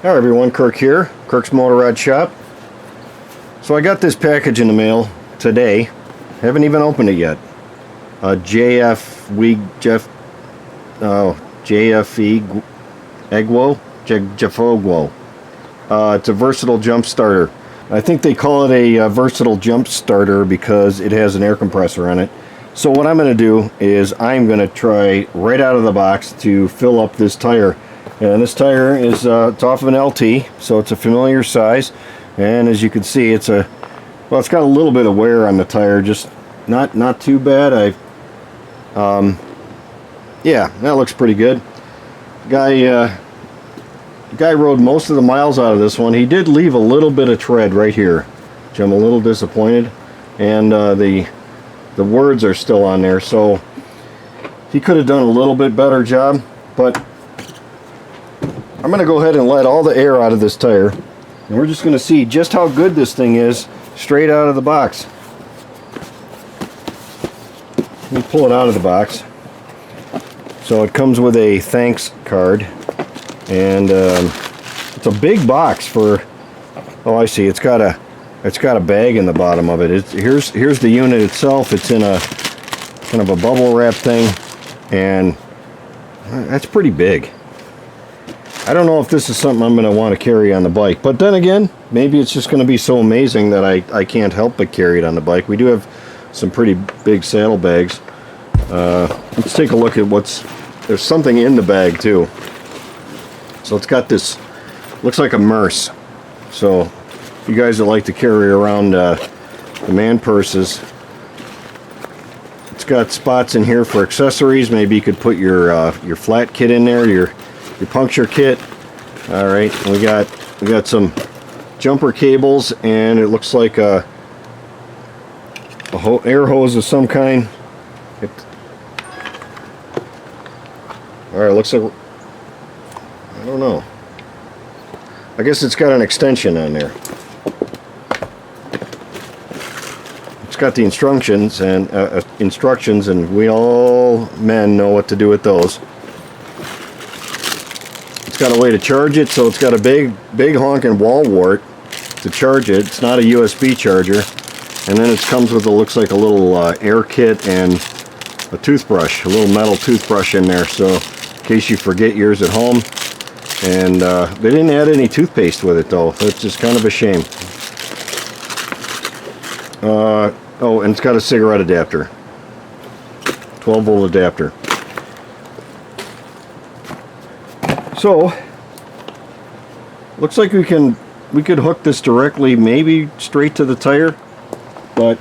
Hi everyone, Kirk here, Kirk's Motorrad Shop. So I got this package in the mail today. Haven't even opened it yet. JF.EGWO. It's a versatile jump starter. I think they call it a versatile jump starter because it has an air compressor on it. So what I'm going to do is I'm going to try right out of the box to fill up this tire. And this tire is it's off of an LT, so it's a familiar size. And as you can see, it's got a little bit of wear on the tire, just not too bad. Yeah, that looks pretty good. Guy rode most of the miles out of this one. He did leave a little bit of tread right here, which I'm a little disappointed. And the words are still on there, so he could have done a little bit better job. But I'm going to go ahead and let all the air out of this tire, and we're just going to see just how good this thing is straight out of the box. Let me pull it out of the box. So it comes with a thanks card, and it's a big box for. Oh, I see. It's got a bag in the bottom of it. Here's the unit itself. It's in a kind of a bubble wrap thing, and that's pretty big. I don't know if this is something I'm going to want to carry on the bike, but then again, maybe it's just going to be so amazing that I can't help but carry it on the bike. We do have some pretty big saddlebags. Let's take a look at there's something in the bag too. So it's got this, looks like a Merce. So you guys that like to carry around the man purses, it's got spots in here for accessories. Maybe you could put your flat kit in there, your puncture kit. All right, we got some jumper cables, and it looks like a air hose of some kind. All right, looks like, I don't know. I guess it's got an extension on there. It's got the instructions, and we all men know what to do with those. Got a way to charge it, so it's got a big honking wall wart to charge it. It's not a USB charger. And then it comes with looks like a little air kit and a toothbrush, a little metal toothbrush in there, so in case you forget yours at home. And they didn't add any toothpaste with it though. That's just kind of a shame. Oh, and it's got a cigarette adapter, 12-volt adapter. So, looks like we could hook this directly, maybe straight to the tire, but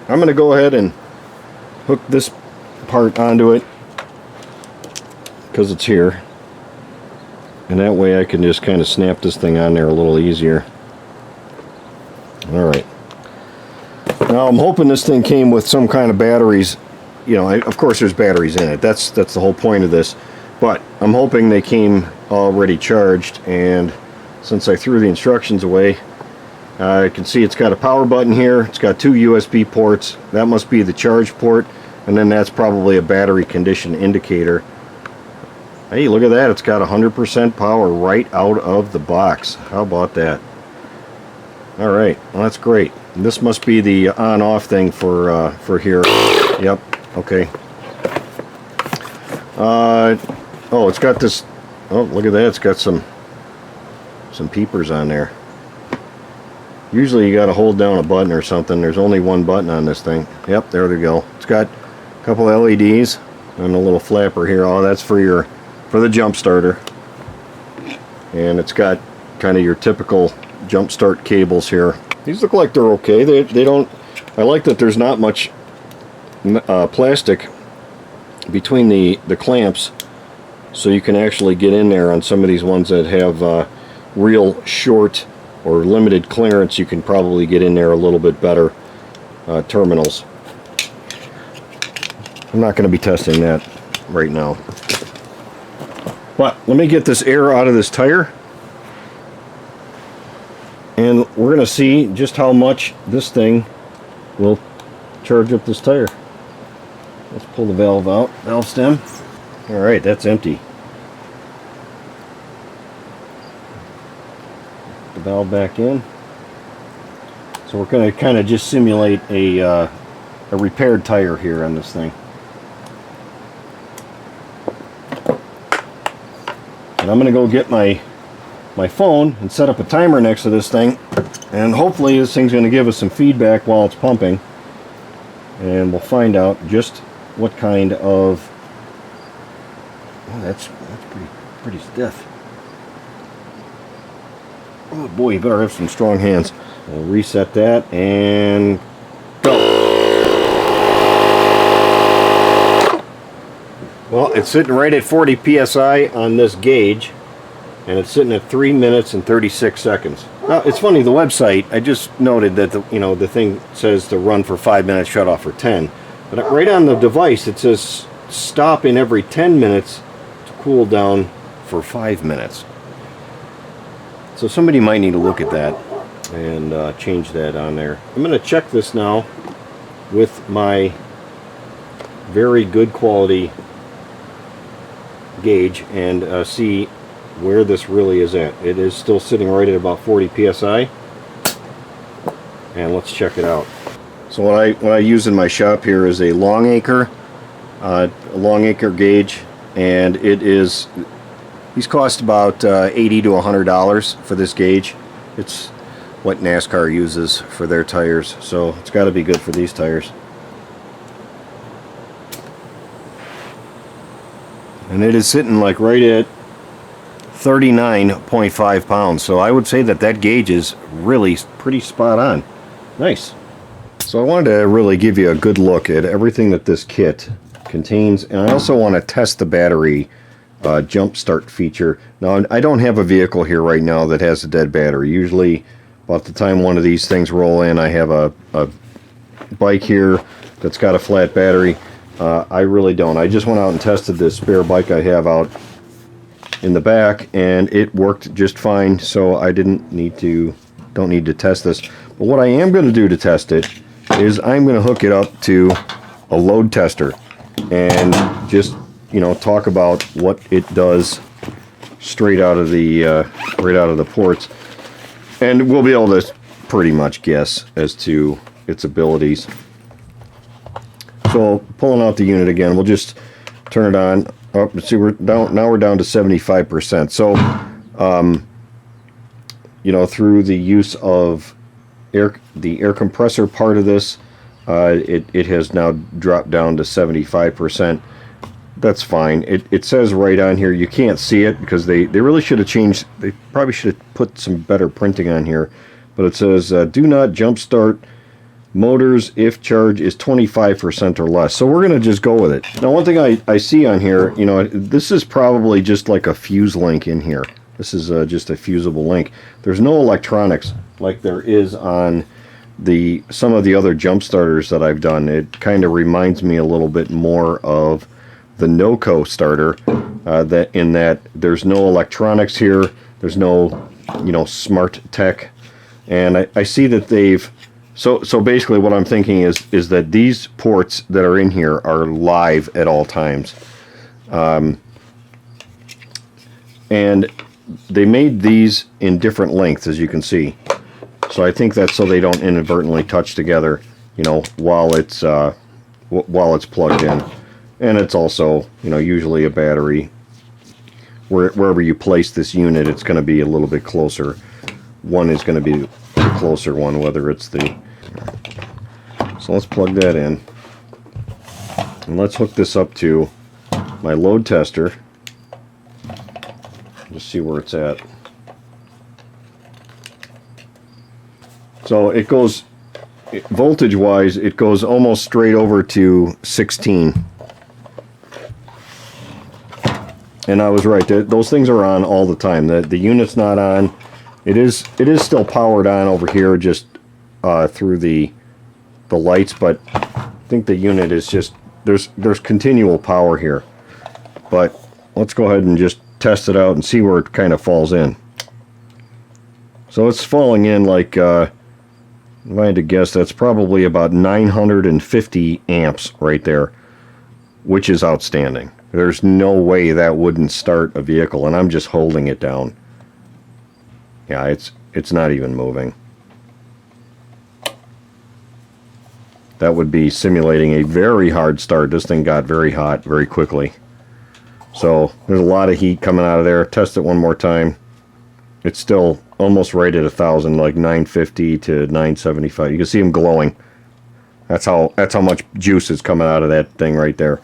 I'm going to go ahead and hook this part onto it because it's here, and that way I can just kind of snap this thing on there a little easier. Alright, now I'm hoping this thing came with some kind of batteries. You know, of course there's batteries in it, that's the whole point of this. But I'm hoping they came already charged, and since I threw the instructions away, I can see it's got a power button here. It's got 2 USB ports. That must be the charge port, and then that's probably a battery condition indicator. Hey, look at that. It's got 100% power right out of the box. How about that? Alright, well, that's great. And this must be the on-off thing for here. Yep, okay. Oh, it's got this. Oh, look at that. It's got some peepers on there. Usually you got to hold down a button or something. There's only one button on this thing. Yep, there they go. It's got a couple LEDs and a little flapper here. Oh, that's for the jump starter. And it's got kind of your typical jump start cables here. These look like they're okay. They don't. I like that there's not much plastic between the clamps, so you can actually get in there on some of these ones that have real short or limited clearance. You can probably get in there a little bit better terminals. I'm not going to be testing that right now, but let me get this air out of this tire, and we're going to see just how much this thing will charge up this tire. Let's pull the valve out, valve stem. Alright, that's empty. valve back in. So we're going to kind of just simulate a repaired tire here on this thing. And I'm going to go get my phone and set up a timer next to this thing, and hopefully this thing's going to give us some feedback while it's pumping, and we'll find out just what kind of... Oh, that's pretty stiff. Oh boy, you better have some strong hands. We'll reset that and go. Well, it's sitting right at 40 psi on this gauge, and it's sitting at 3 minutes and 36 seconds. Now, it's funny, the website, I just noted that the thing says to run for 5 minutes, shut off for 10. But right on the device it says stop in every 10 minutes to cool down for 5 minutes. So somebody might need to look at that and change that on there. I'm going to check this now with my very good quality gauge and see where this really is at. It is still sitting right at about 40 psi, and let's check it out. So what I use in my shop here is a Longacre gauge, and it is... These cost about $80 to $100 for this gauge. It's what NASCAR uses for their tires, so it's got to be good for these tires. And it is sitting like right at 39.5 pounds, so I would say that gauge is really pretty spot on. Nice. So I wanted to really give you a good look at everything that this kit contains, and I also want to test the battery jump start feature. Now, I don't have a vehicle here right now that has a dead battery. Usually about the time one of these things roll in, I have a bike here that's got a flat battery. I really don't. I just went out and tested this spare bike I have out in the back, and it worked just fine, so I don't need to test this. But what I am going to do to test it is I'm going to hook it up to a load tester and just talk about what it does straight out of the ports, and we'll be able to pretty much guess as to its abilities. So pulling out the unit again, we'll just turn it on. Oh, see, we're down to 75%. So through the use of the air compressor part of this, it has now dropped down to 75%. That's fine. It says right on here, you can't see it because they really should have changed. They probably should have put some better printing on here, but it says do not jumpstart motors if charge is 25% or less. So we're going to just go with it. Now, one thing I see on here, this is probably just like a fuse link in here. This is just a fusible link. There's no electronics like there is on some of the other jump starters that I've done. It kind of reminds me a little bit more of the NOCO starter, that there's no electronics here, there's no smart tech, and I see that they've so basically what I'm thinking is that these ports that are in here are live at all times, and they made these in different lengths, as you can see. So I think that's so they don't inadvertently touch together, while it's plugged in. And it's also, usually a battery. Wherever you place this unit, it's going to be a little bit closer. One is going to be the closer one, whether it's the... So let's plug that in. And let's hook this up to my load tester. Just see where it's at. So it goes, voltage-wise, it goes almost straight over to 16. And I was right. Those things are on all the time. The unit's not on. It is still powered on over here, just through the lights. But I think the unit is just there's continual power here. But let's go ahead and just test it out and see where it kind of falls in. So it's falling in like if I had to guess, that's probably about 950 amps right there, which is outstanding. There's no way that wouldn't start a vehicle, and I'm just holding it down. Yeah, it's not even moving. That would be simulating a very hard start. This thing got very hot very quickly. So there's a lot of heat coming out of there. Test it one more time. It's still almost right at 1,000, like 950 to 975. You can see them glowing. That's how much juice is coming out of that thing right there.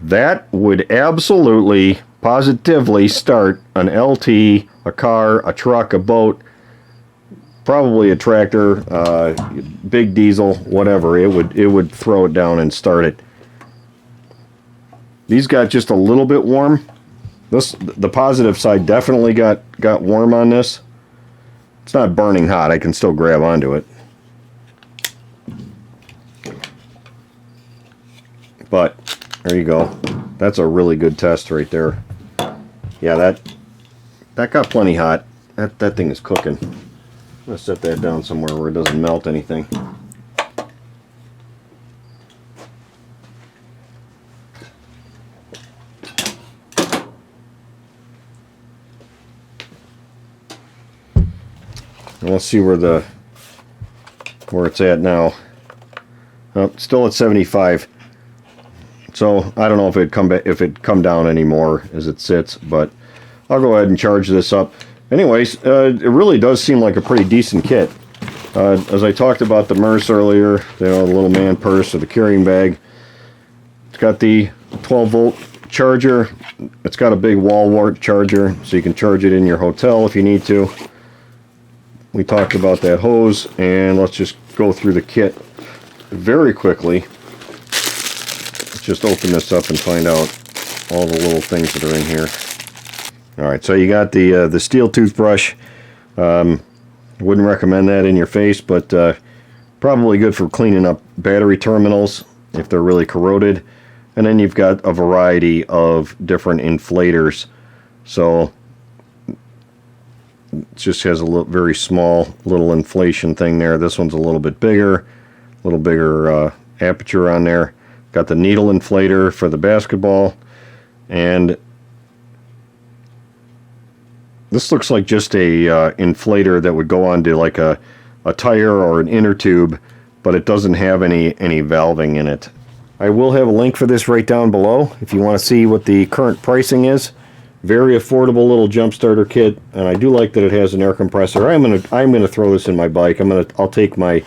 That would absolutely, positively start an LT, a car, a truck, a boat, probably a tractor, big diesel, whatever. It would throw it down and start it. These got just a little bit warm. The positive side definitely got warm on this. It's not burning hot. I can still grab onto it. But there you go. That's a really good test right there. Yeah, that got plenty hot. That thing is cooking. I'm gonna set that down somewhere where it doesn't melt anything. And let's see where it's at now. Oh, still at 75. So I don't know if it'd come down anymore as it sits, but I'll go ahead and charge this up. Anyways, it really does seem like a pretty decent kit. As I talked about the Merce earlier, the little man purse or the carrying bag. It's got the 12-volt charger. It's got a big wall wart charger, so you can charge it in your hotel if you need to. We talked about that hose, and let's just go through the kit very quickly. Let's just open this up and find out all the little things that are in here. Alright, so you got the steel toothbrush. Wouldn't recommend that in your face, but probably good for cleaning up battery terminals if they're really corroded. And then you've got a variety of different inflators. So it just has a very small little inflation thing there. This one's a little bigger aperture on there. Got the needle inflator for the basketball, and this looks like just a inflator that would go onto like a tire or an inner tube, but it doesn't have any valving in it. I will have a link for this right down below if you want to see what the current pricing is. Very affordable little jump starter kit, and I do like that it has an air compressor. I'm gonna throw this in my bike. I'll take my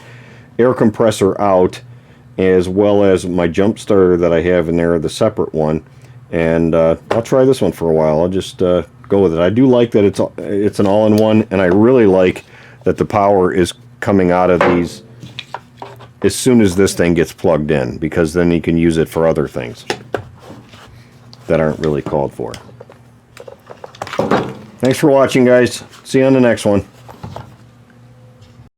air compressor out, as well as my jump starter that I have in there, the separate one, and I'll try this one for a while. I'll just go with it. I do like that it's an all-in-one, and I really like that the power is coming out of these as soon as this thing gets plugged in, because then you can use it for other things that aren't really called for. Thanks for watching, guys. See you on the next one.